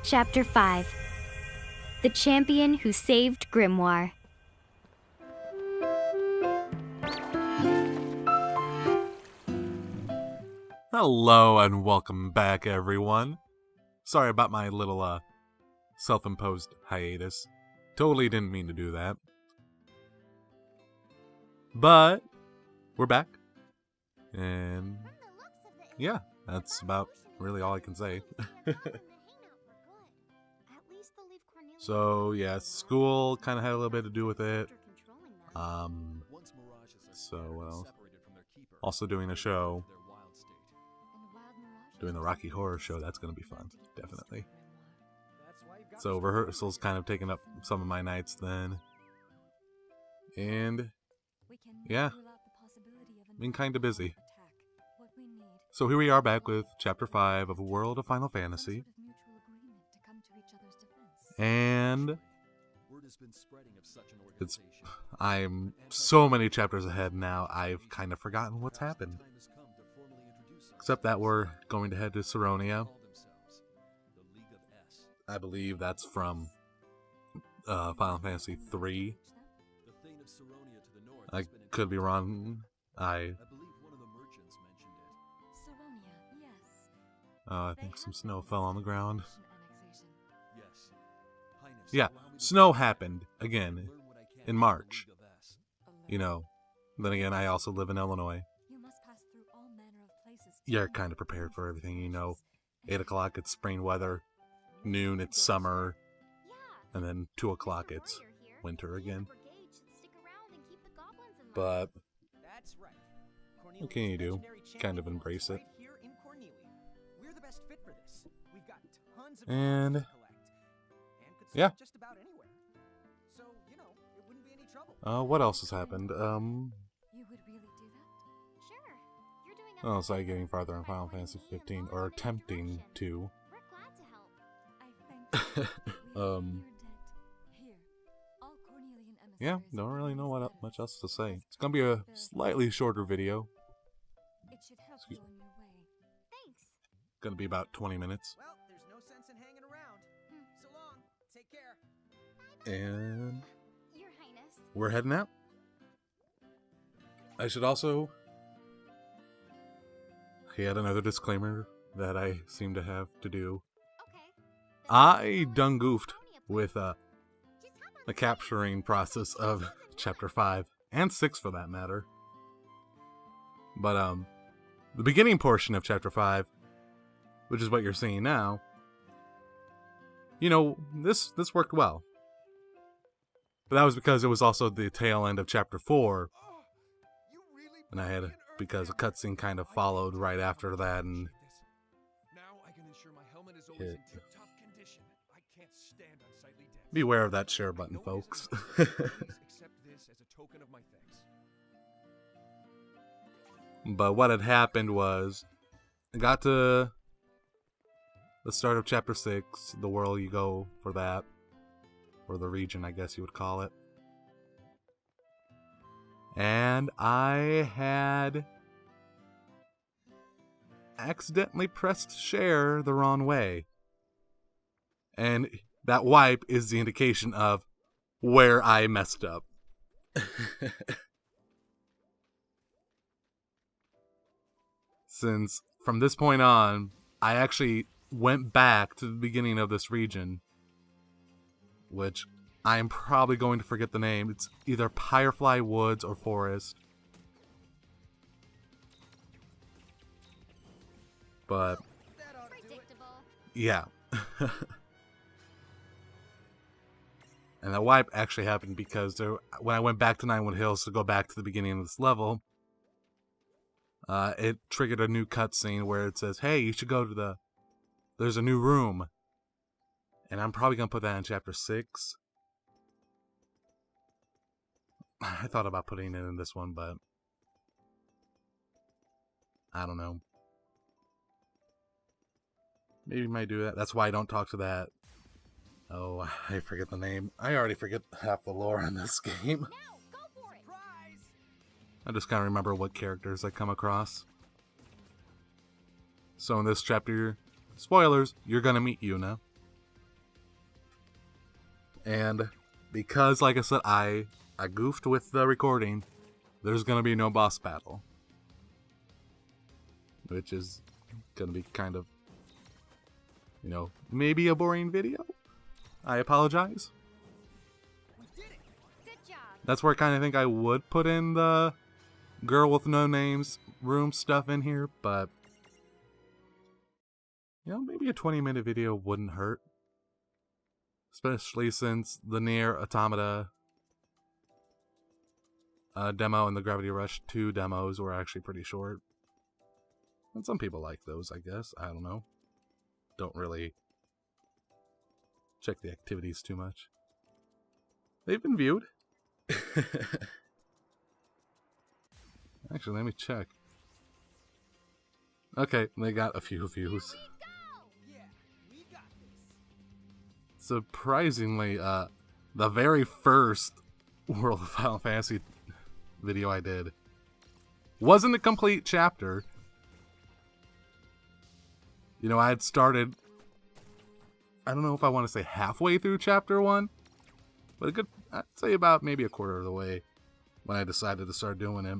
Chapter 5. The Champion Who Saved Grimoire. Hello and welcome back, everyone. Sorry about my little self-imposed hiatus. Totally didn't mean to do that. But we're back. And yeah, that's about really all I can say. So yeah, school kind of had a little bit to do with it. Also doing a show. Doing the Rocky Horror Show, that's going to be fun, definitely. So rehearsals kind of taking up some of my nights then. And yeah, been kind of busy. So here we are back with Chapter 5 of World of Final Fantasy. And I'm so many chapters ahead now, I've kind of forgotten what's happened. Except that we're going to head to Saronia. I believe that's from Final Fantasy 3. I could be wrong. I think some snow fell on the ground. Yeah, snow happened again in March. You know, then again, I also live in Illinois. You're kind of prepared for everything, you know. 8 o'clock it's spring weather, noon it's summer, and then 2 o'clock it's winter again. But what can you do? Kind of embrace it. And yeah. What else has happened? Oh, so I'm getting farther in Final Fantasy 15, or attempting to. Yeah, don't really know what much else to say. It's gonna be a slightly shorter video. Excuse me. Gonna be about 20 minutes. Well, there's no sense in hanging around. So long. Take care. And we're heading out. I should also yet another disclaimer that I seem to have to do. I done goofed with the capturing process of Chapter 5, and 6 for that matter. But the beginning portion of Chapter 5, which is what you're seeing now, you know, this worked well. But that was because it was also the tail end of Chapter 4, and I had because a cutscene kind of followed right after that, and beware of that share button, folks. But what had happened was, I got to the start of Chapter 6, the world you go for that, or the region, I guess you would call it. And I had accidentally pressed share the wrong way. And that wipe is the indication of where I messed up. Since from this point on, I actually went back to the beginning of this region, which I am probably going to forget the name. It's either Firefly Woods or Forest. But yeah. And that wipe actually happened because when I went back to Ninewood Hills to go back to the beginning of this level, it triggered a new cutscene where it says, hey, you should go to there's a new room. And I'm probably going to put that in Chapter 6. I thought about putting it in this one, but I don't know. Maybe I might do that. That's why I don't talk to that. Oh, I forget the name. I already forget half the lore in this game. I just kind of remember what characters I come across. So in this chapter, spoilers, you're gonna meet Yuna. And because, like I said, I goofed with the recording, there's going to be no boss battle. Which is going to be kind of, you know, maybe a boring video. I apologize. We did it. Good job. That's where I kind of think I would put in the girl with no names room stuff in here, but, you know, maybe a 20-minute video wouldn't hurt. Especially since the Nier Automata demo and the Gravity Rush 2 demos were actually pretty short. And some people like those, I guess. I don't know. Don't really check the activities too much. They've been viewed. Actually, let me check. Okay, they got a few views. Yeah, we got this. Surprisingly, the very first World of Final Fantasy video I did wasn't a complete chapter. You know, I had started, I don't know if I want to say halfway through chapter 1, but a good, I'd say about maybe a quarter of the way when I decided to start doing it.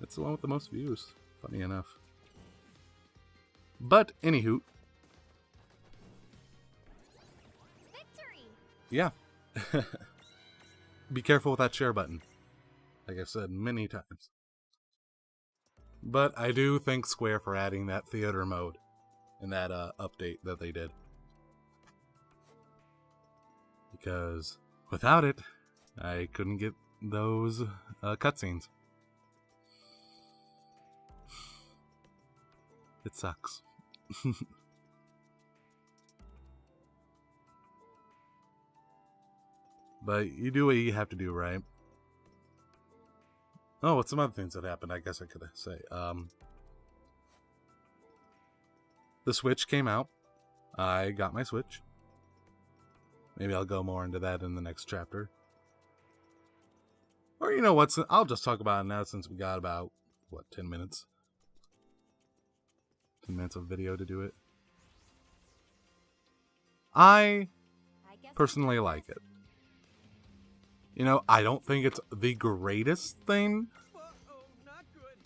It's the one with the most views, funny enough. But, anywho, Victory. yeah. Be careful with that share button. Like I've said many times. But I do thank Square for adding that theater mode in that update that they did. Because without it, I couldn't get those cutscenes. It sucks. But you do what you have to do, right? Oh, what's some other things that happened? I guess I could say. The Switch came out. I got my Switch. Maybe I'll go more into that in the next chapter. Or you know what? I'll just talk about it now since we got about, what, 10 minutes? 10 minutes of video to do it. I personally like it. You know, I don't think it's the greatest thing, Uh-oh, not good.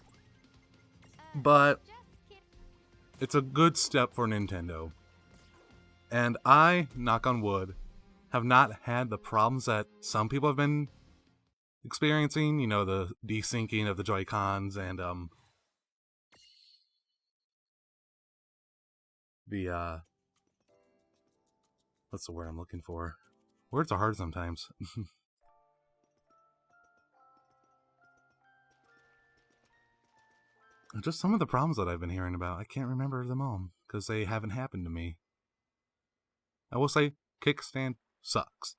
but Just kidding. it's a good step for Nintendo. And I, knock on wood, have not had the problems that some people have been experiencing. You know, the desyncing of the Joy-Cons and, what's the word I'm looking for? Words are hard sometimes. Just some of the problems that I've been hearing about. I can't remember them all because they haven't happened to me. I will say, kickstand sucks.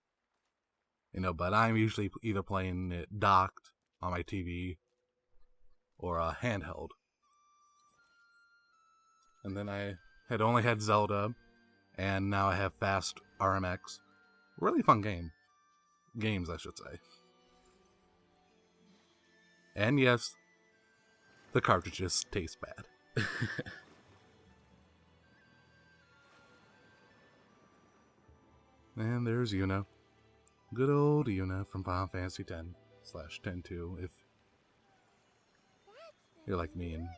You know, but I'm usually either playing it docked on my TV or handheld. And then I had only had Zelda, and now I have Fast RMX. Really fun game. Games, I should say. And yes, the cartridges taste bad. And there's Yuna. Good old Yuna from Final Fantasy X/10-2. If you're like me and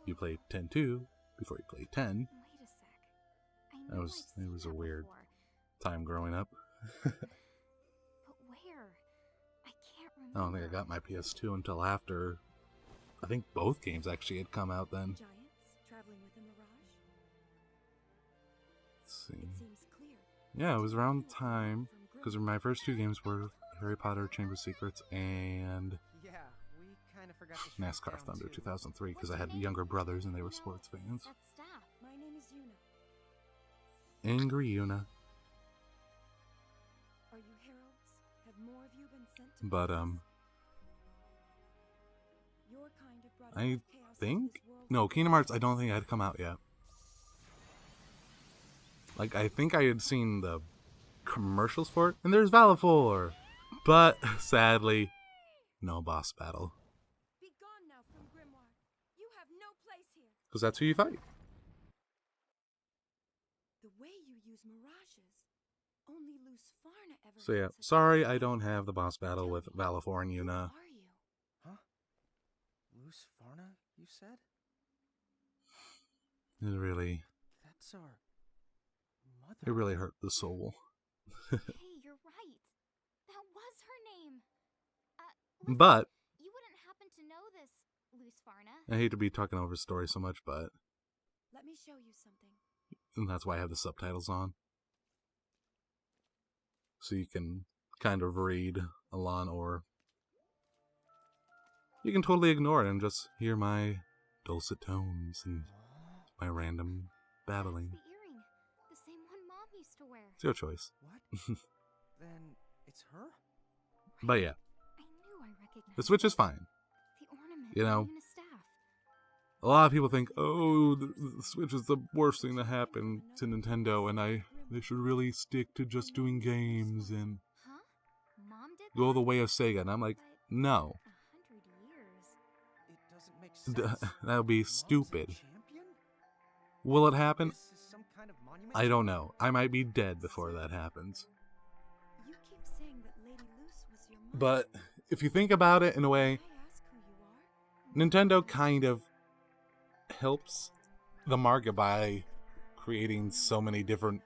you played 10-2 before you played 10, Wait a sec. I know it was a weird before, time growing up. but where? I can't remember. I don't think I got my PS2 until after. I think both games actually had come out then. Giants traveling with a mirage? Let's see. It seems clear. Yeah, it was around the time, because my first two games were Harry Potter Chamber of Secrets and Yeah, we kind of forgot to shut NASCAR down, Thunder too. 2003, because I had younger brothers and they were sports fans. That's staff. My name is Yuna. Angry Yuna. Are you heralds? Have more of you been sent to But, Your kind have brought I enough chaos into think... this world. No, Kingdom Hearts, I don't think had come out yet. Like, I think I had seen the commercials for it, and there's Valor, but sadly, no boss battle. Be gone now from Grimoire. You have no place here. Because that's who you fight. The way you use mirages. Only So yeah, sorry I don't have the boss battle with Valifor and Yuna. Are you? Huh? Luce Farna, you said? It really That's our mother. It really hurt the soul. Hey, you're right. That was her name. Listen, But you wouldn't happen to know this, Luce Farna. I hate to be talking over story so much, but Let me show you something. and that's why I have the subtitles on. So you can kind of read along, or you can totally ignore it and just hear my dulcet tones and my random babbling. That's the earring. The same one Mom used to wear. It's your choice. What? Then it's her? But yeah, I knew I recognized the Switch is fine. the ornament You know, on Yuna's staff. a lot of people think, oh, the Switch is the worst thing to happen to Nintendo, and they should really stick to just doing games and Huh? Mom did go that? the way of Sega. And I'm like, no, 100 years. It doesn't make sense. that would be Mom's a stupid. champion? Will it happen? This is some kind of monument I to don't her? know. I might be dead before that happens. You keep saying that Lady Luce was your mother. But if you think about it in a way, May I ask who you are? Nintendo kind of helps the market by creating so many different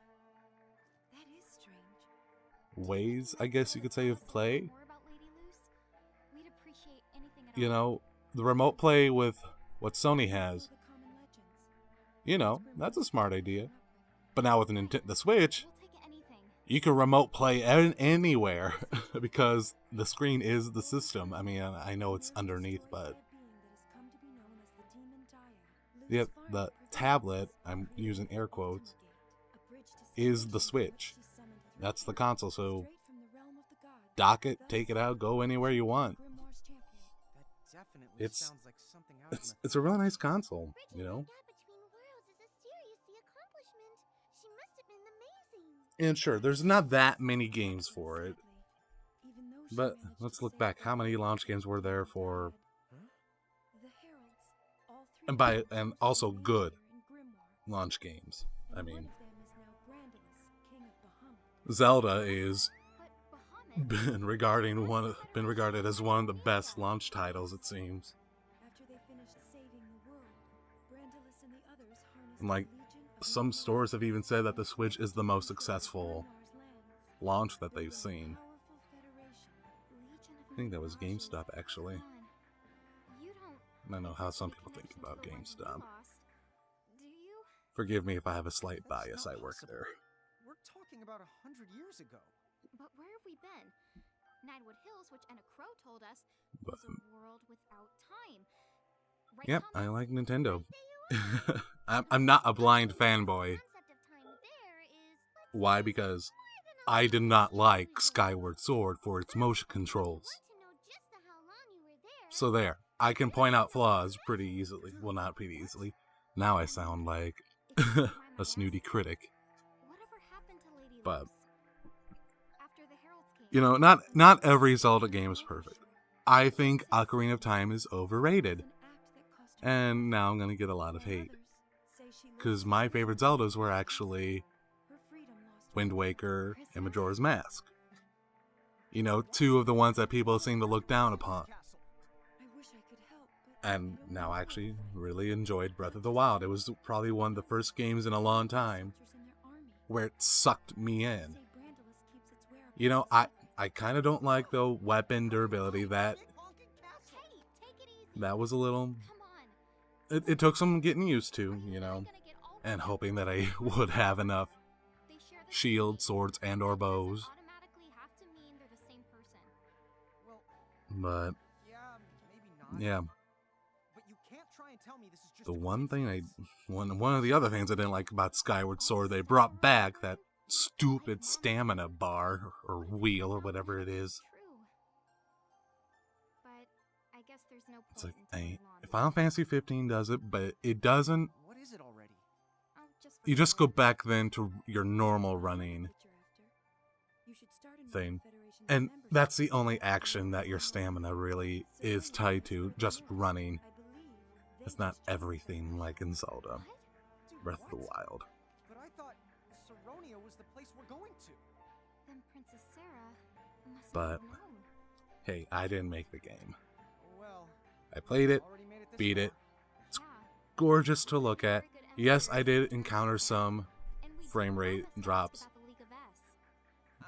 That is strange. ways, I guess you could say, of play. More about Lady Luce? We'd appreciate anything at You all. know, the remote play with what Sony has, The common legends. you know, that's a smart idea. But now with the Switch, We'll take anything. you can remote play anywhere because the screen is the system. I mean, I know it's underneath, but yeah, the tablet, I'm using air quotes, is the Switch. That's the console, so dock it, take it out, go anywhere you want. That definitely It's sounds like something out of it's a real nice console, you know. And sure, there's not that many games for it, but let's look back. How many launch games were there for? And also good launch games. I mean, Zelda is been regarded as one of the best launch titles, it seems. And like, some stores have even said that the Switch is the most successful launch that they've seen. I think that was GameStop, actually. I know how some people think about GameStop. Do you? Forgive me if I have a slight That's bias. not I work possible. there. We're talking about 100 years ago. But where have we been? Ninewood Hills, which Anna Crow told us, But, was a world without time. Right, yep, Thomas? I like Nintendo. Right, Theo? I'm not a blind fanboy. The concept of time there is, let's Why? say, Because more than a I did not like Skyward Sword for its motion controls. want to know just how long you were there. So there, I can point out flaws pretty easily. Well, not pretty easily. Now I sound like a snooty critic. Whatever happened to Lady But, Luce? After the Heralds came. you know, not every Zelda game is perfect. I think Ocarina of Time is overrated. And now I'm gonna get a lot of hate. Because my favorite Zeldas were actually Wind Waker and Majora's Mask. You know, two of the ones that people seem to look down upon. And now I actually really enjoyed Breath of the Wild. It was probably one of the first games in a long time where it sucked me in. You know, I kind of don't like the weapon durability. That Hey, take it easy. was a little... Come on. It took some getting used to, you know, Gonna get all and the hoping that I weapons. would have enough They share the shields, same swords, and or name. bows. Doesn't automatically have to mean they're the same person. Well, But, yeah, maybe not. yeah, But you can't try and tell me this is just the a one thing coincidence. one of the other things I didn't like about Skyward Sword, they brought back that stupid stamina bar, or wheel, or whatever it is. True. But I guess there's no point It's like, in telling Lon. Final Fantasy 15 does it, but it doesn't. What is it already? Oh, You just go back then to your normal running thing. thing. And that's the only action that your stamina really is tied to, just running. It's not everything like in Zelda. Dude, Breath of the what? Wild. But I thought Saronia was the place we're going to. Then But hey, I didn't make the game. Well, I played it, already made it this beat far. it. It's gorgeous to look at. Yes, I did encounter some frame rate drops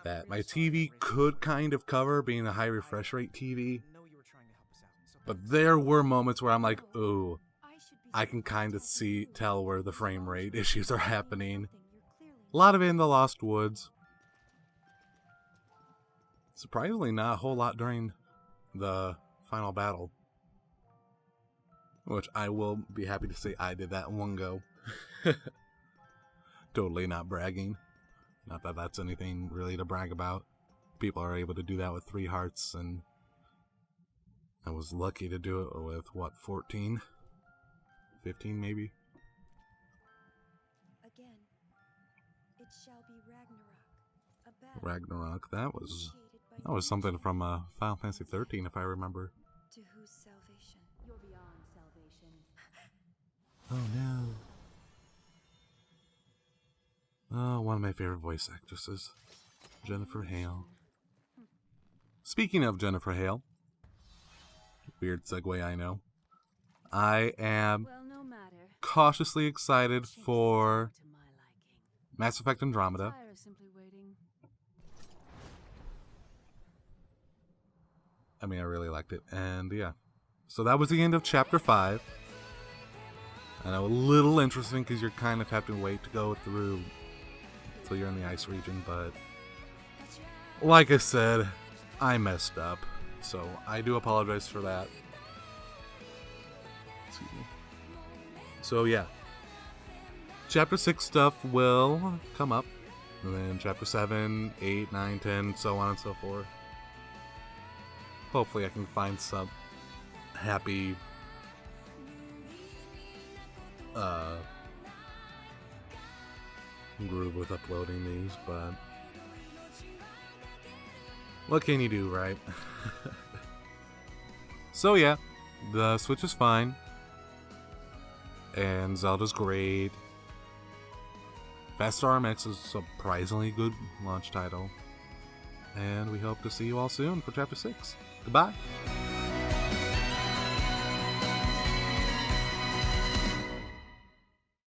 that my TV could kind of cover, being a high refresh rate TV. Know you were trying to help us out, so But there were moments where I'm like, ooh, I can kind of tell where the frame rate issues are happening. A lot of it in the Lost Woods. Surprisingly, not a whole lot during the final battle. Which I will be happy to say I did that in one go. Totally not bragging. Not that that's anything really to brag about. People are able to do that with 3 hearts, and I was lucky to do it with, what, 14? 15 maybe? Again, it shall be Ragnarok. A battle Ragnarok, that was initiated by something from Final Fantasy 13 if I remember. to whose salvation? You're beyond salvation. Oh no. Oh, one of my favorite voice actresses, Jennifer Hale. Speaking of Jennifer Hale, weird segue, I know. I am Well, no matter. cautiously excited for To my liking. Mass Effect Andromeda. Tired of simply waiting. I mean, I really liked it, and yeah. So that was the end of Chapter 5. I know, a little interesting because you're kind of have to wait to go through until you're in the ice region, but like I said, I messed up, so I do apologize for that. Excuse me. So yeah, Chapter 6 stuff will come up, and then Chapter 7, 8, 9, 10, so on and so forth. Hopefully I can find some happy groove with uploading these, but what can you do, right? So yeah, the Switch is fine, and Zelda's great. Fast RMX is a surprisingly good launch title, and we hope to see you all soon for Chapter 6. Goodbye!